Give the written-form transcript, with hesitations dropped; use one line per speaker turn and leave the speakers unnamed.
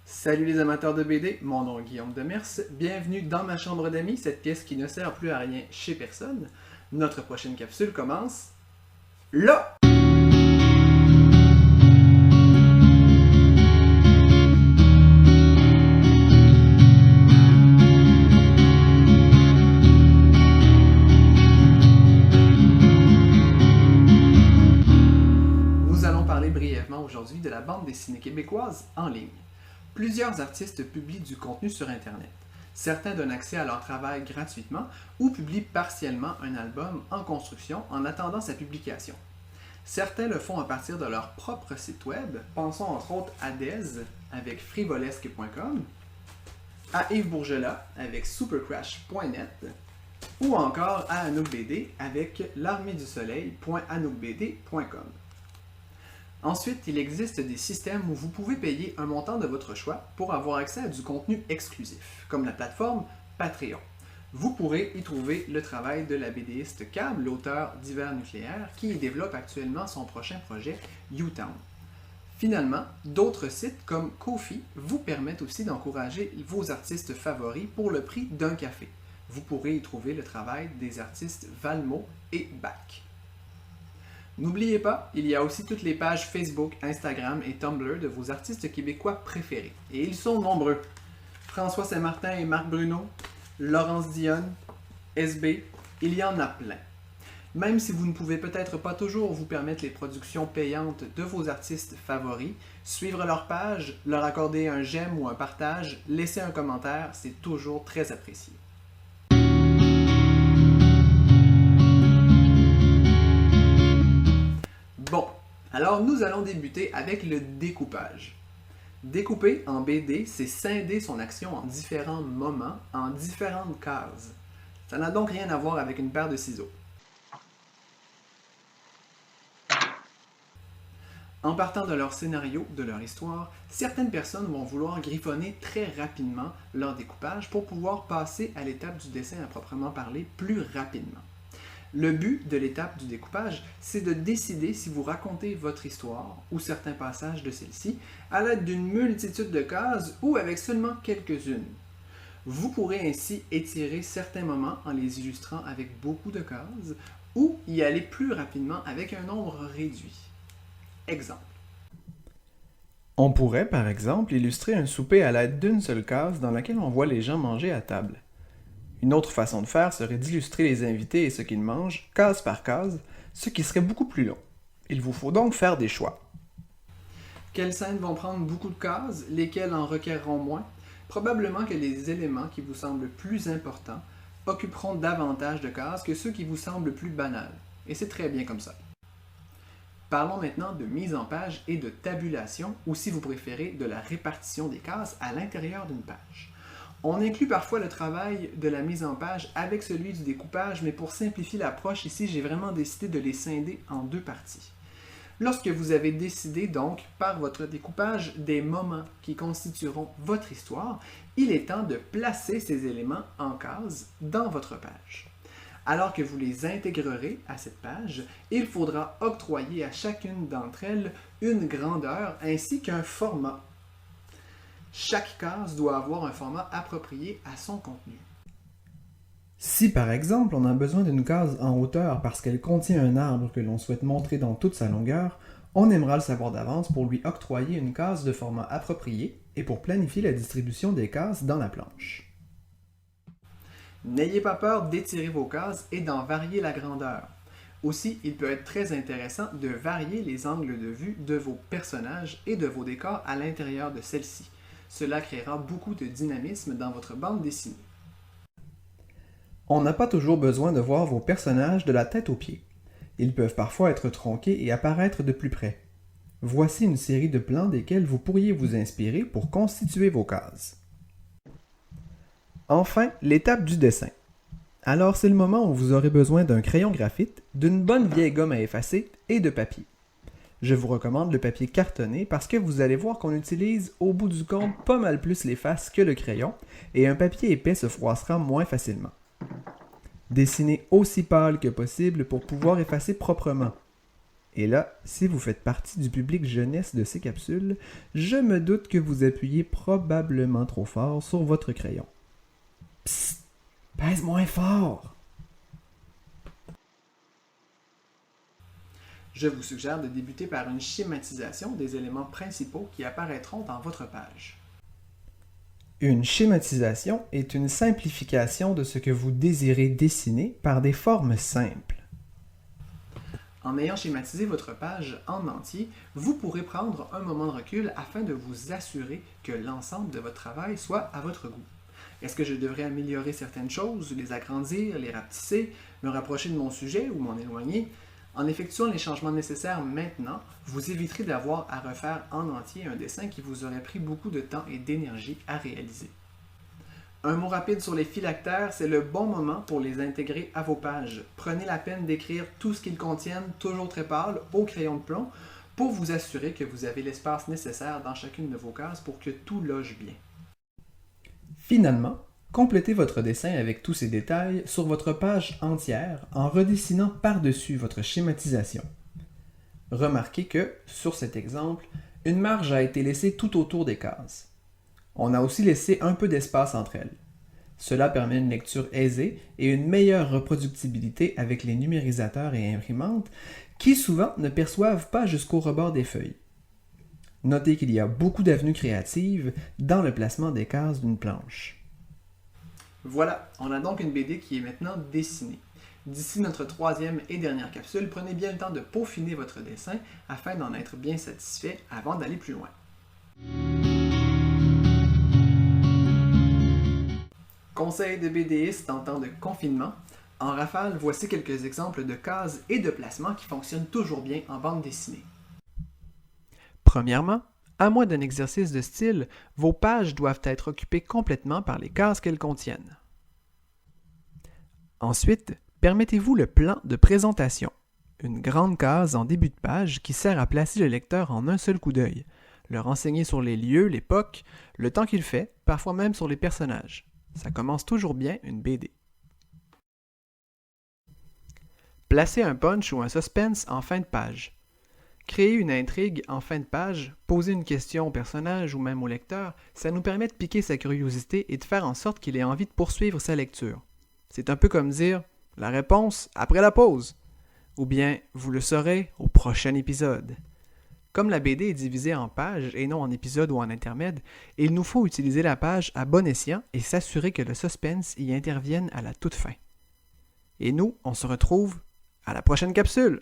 Salut les amateurs de BD, mon nom est Guillaume Demers, bienvenue dans ma chambre d'amis, cette pièce qui ne sert plus à rien chez personne. Notre prochaine capsule commence là! Nous allons parler brièvement aujourd'hui de la bande dessinée québécoise en ligne. Plusieurs artistes publient du contenu sur Internet. Certains donnent accès à leur travail gratuitement ou publient partiellement un album en construction en attendant sa publication. Certains le font à partir de leur propre site web, pensons entre autres à Dez avec frivolesque.com, à Yves Bourgelat avec supercrash.net ou encore à Anouk BD avec l'armée-du-soleil.anoukbd.com. Ensuite, il existe des systèmes où vous pouvez payer un montant de votre choix pour avoir accès à du contenu exclusif, comme la plateforme Patreon. Vous pourrez y trouver le travail de la BDiste Cab, l'auteur d'Hiver nucléaire, qui y développe actuellement son prochain projet U-Town. Finalement, d'autres sites comme Ko-fi vous permettent aussi d'encourager vos artistes favoris pour le prix d'un café. Vous pourrez y trouver le travail des artistes Valmo et Bach. N'oubliez pas, il y a aussi toutes les pages Facebook, Instagram et Tumblr de vos artistes québécois préférés. Et ils sont nombreux. François Saint-Martin et Marc Bruno, Laurence Dionne, SB, il y en a plein. Même si vous ne pouvez peut-être pas toujours vous permettre les productions payantes de vos artistes favoris, suivre leur page, leur accorder un j'aime ou un partage, laisser un commentaire, c'est toujours très apprécié. Bon, alors nous allons débuter avec le découpage. Découper en BD, c'est scinder son action en différents moments, en différentes cases. Ça n'a donc rien à voir avec une paire de ciseaux. En partant de leur scénario, de leur histoire, certaines personnes vont vouloir griffonner très rapidement leur découpage pour pouvoir passer à l'étape du dessin à proprement parler plus rapidement. Le but de l'étape du découpage, c'est de décider si vous racontez votre histoire ou certains passages de celle-ci à l'aide d'une multitude de cases ou avec seulement quelques-unes. Vous pourrez ainsi étirer certains moments en les illustrant avec beaucoup de cases ou y aller plus rapidement avec un nombre réduit. Exemple. On pourrait, par exemple, illustrer un souper à l'aide d'une seule case dans laquelle on voit les gens manger à table. Une autre façon de faire serait d'illustrer les invités et ce qu'ils mangent, case par case, ce qui serait beaucoup plus long. Il vous faut donc faire des choix. Quelles scènes vont prendre beaucoup de cases, lesquelles en requerront moins? Probablement que les éléments qui vous semblent plus importants occuperont davantage de cases que ceux qui vous semblent plus banals. Et c'est très bien comme ça. Parlons maintenant de mise en page et de tabulation, ou si vous préférez, de la répartition des cases à l'intérieur d'une page. On inclut parfois le travail de la mise en page avec celui du découpage, mais pour simplifier l'approche ici, j'ai vraiment décidé de les scinder en deux parties. Lorsque vous avez décidé donc, par votre découpage, des moments qui constitueront votre histoire, il est temps de placer ces éléments en cases dans votre page. Alors que vous les intégrerez à cette page, il faudra octroyer à chacune d'entre elles une grandeur ainsi qu'un format. Chaque case doit avoir un format approprié à son contenu. Si par exemple on a besoin d'une case en hauteur parce qu'elle contient un arbre que l'on souhaite montrer dans toute sa longueur, on aimera le savoir d'avance pour lui octroyer une case de format approprié et pour planifier la distribution des cases dans la planche. N'ayez pas peur d'étirer vos cases et d'en varier la grandeur. Aussi, il peut être très intéressant de varier les angles de vue de vos personnages et de vos décors à l'intérieur de celles-ci. Cela créera beaucoup de dynamisme dans votre bande dessinée. On n'a pas toujours besoin de voir vos personnages de la tête aux pieds. Ils peuvent parfois être tronqués et apparaître de plus près. Voici une série de plans desquels vous pourriez vous inspirer pour constituer vos cases. Enfin, l'étape du dessin. Alors c'est le moment où vous aurez besoin d'un crayon graphite, d'une bonne vieille gomme à effacer et de papier. Je vous recommande le papier cartonné parce que vous allez voir qu'on utilise au bout du compte pas mal plus les faces que le crayon et un papier épais se froissera moins facilement. Dessinez aussi pâle que possible pour pouvoir effacer proprement. Et là, si vous faites partie du public jeunesse de ces capsules, je me doute que vous appuyez probablement trop fort sur votre crayon. Psst! Pèse moins fort! Je vous suggère de débuter par une schématisation des éléments principaux qui apparaîtront dans votre page. Une schématisation est une simplification de ce que vous désirez dessiner par des formes simples. En ayant schématisé votre page en entier, vous pourrez prendre un moment de recul afin de vous assurer que l'ensemble de votre travail soit à votre goût. Est-ce que je devrais améliorer certaines choses, les agrandir, les rapetisser, me rapprocher de mon sujet ou m'en éloigner? En effectuant les changements nécessaires maintenant, vous éviterez d'avoir à refaire en entier un dessin qui vous aurait pris beaucoup de temps et d'énergie à réaliser. Un mot rapide sur les phylactères, c'est le bon moment pour les intégrer à vos pages. Prenez la peine d'écrire tout ce qu'ils contiennent, toujours très pâle, au crayon de plomb, pour vous assurer que vous avez l'espace nécessaire dans chacune de vos cases pour que tout loge bien. Finalement, complétez votre dessin avec tous ces détails sur votre page entière en redessinant par-dessus votre schématisation. Remarquez que, sur cet exemple, une marge a été laissée tout autour des cases. On a aussi laissé un peu d'espace entre elles. Cela permet une lecture aisée et une meilleure reproductibilité avec les numérisateurs et imprimantes qui souvent ne perçoivent pas jusqu'au rebord des feuilles. Notez qu'il y a beaucoup d'avenues créatives dans le placement des cases d'une planche. Voilà, on a donc une BD qui est maintenant dessinée. D'ici notre troisième et dernière capsule, prenez bien le temps de peaufiner votre dessin afin d'en être bien satisfait avant d'aller plus loin. Conseil de BDiste en temps de confinement. En rafale, voici quelques exemples de cases et de placements qui fonctionnent toujours bien en bande dessinée. Premièrement, à moins d'un exercice de style, vos pages doivent être occupées complètement par les cases qu'elles contiennent. Ensuite, permettez-vous le plan de présentation, une grande case en début de page qui sert à placer le lecteur en un seul coup d'œil, le renseigner sur les lieux, l'époque, le temps qu'il fait, parfois même sur les personnages. Ça commence toujours bien une BD. Placez un punch ou un suspense en fin de page. Créer une intrigue en fin de page, poser une question au personnage ou même au lecteur, ça nous permet de piquer sa curiosité et de faire en sorte qu'il ait envie de poursuivre sa lecture. C'est un peu comme dire « la réponse après la pause » ou bien « vous le saurez au prochain épisode ». Comme la BD est divisée en pages et non en épisodes ou en intermèdes, il nous faut utiliser la page à bon escient et s'assurer que le suspense y intervienne à la toute fin. Et nous, on se retrouve à la prochaine capsule!